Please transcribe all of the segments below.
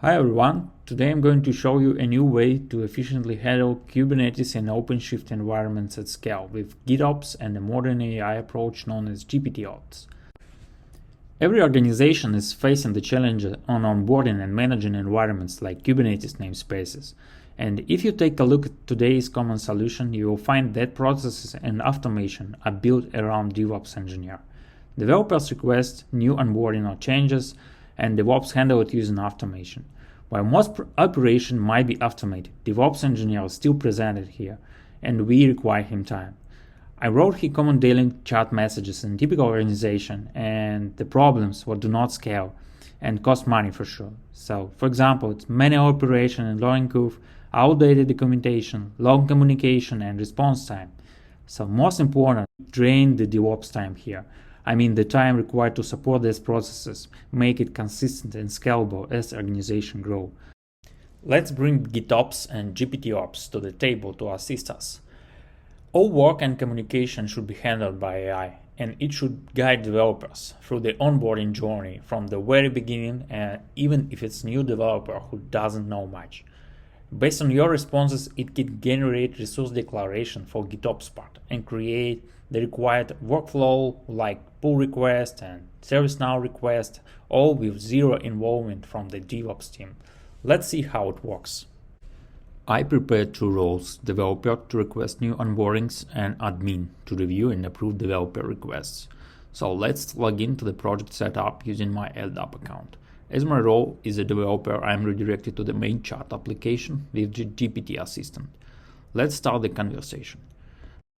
Hi everyone, today I'm going to show you a new way to efficiently handle Kubernetes and OpenShift environments at scale with GitOps and a modern AI approach known as GPTOps. Every organization is facing the challenge on onboarding and managing environments like Kubernetes namespaces. And if you take a look at today's common solution, you will find that processes and automation are built around DevOps engineer. Developers request new onboarding or changes, and DevOps handle it using automation. While most operation might be automated, DevOps engineer is still presented here, and we require him time. I wrote here common daily chat messages in typical organization, and the problems what do not scale and cost money for sure. So, for example, it's manual operation and learning curve, outdated documentation, long communication, and response time. So, most important, drain the DevOps time here. I mean the time required to support these processes, make it consistent and scalable as the organization grow. Let's bring GitOps and GPTOps to the table to assist us. All work and communication should be handled by AI, and it should guide developers through the onboarding journey from the very beginning, even if it's new developer who doesn't know much. Based on your responses, it can generate resource declaration for GitOps part and create the required workflow like pull request and ServiceNow request, all with zero involvement from the DevOps team. Let's see how it works. I prepared two roles, developer to request new onboardings and admin to review and approve developer requests. So let's log into the project setup using my LDAP account. As my role is a developer, I am redirected to the main chat application with the GPT assistant. Let's start the conversation.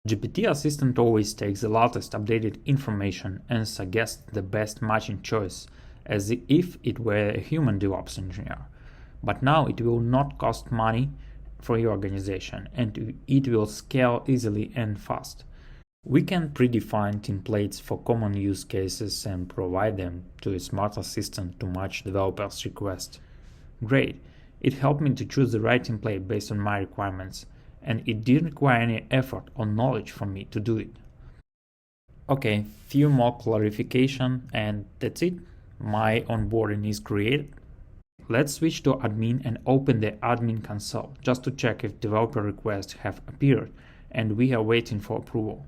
GPT assistant always takes the latest updated information and suggests the best matching choice as if it were a human DevOps engineer. But now it will not cost money for your organization and it will scale easily and fast. We can predefine templates for common use cases and provide them to a smart assistant to match developers' requests. Great, it helped me to choose the right template based on my requirements, and it didn't require any effort or knowledge from me to do it. Okay, few more clarification and that's it. My onboarding is created. Let's switch to admin and open the admin console just to check if developer requests have appeared and we are waiting for approval.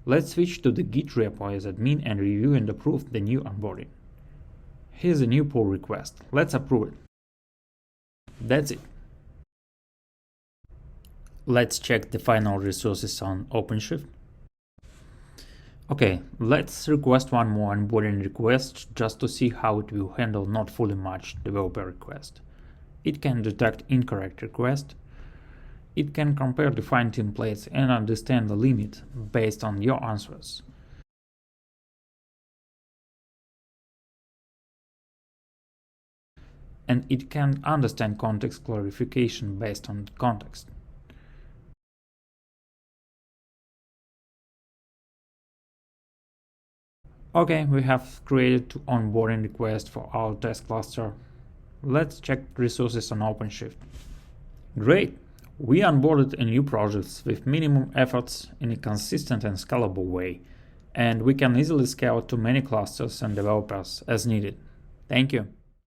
Let's switch to the Git repo as admin and review and approve the new onboarding. Here's a new pull request. Let's approve it. That's it. Let's check the final resources on OpenShift. Okay, let's request one more onboarding request just to see how it will handle not fully matched developer request. It can detect incorrect request. It can compare defined templates and understand the limit based on your answers. And it can understand context clarification based on context. Okay, we have created two onboarding requests for our test cluster. Let's check resources on OpenShift. Great! We onboarded a new project with minimum efforts in a consistent and scalable way, and we can easily scale to many clusters and developers as needed. Thank you.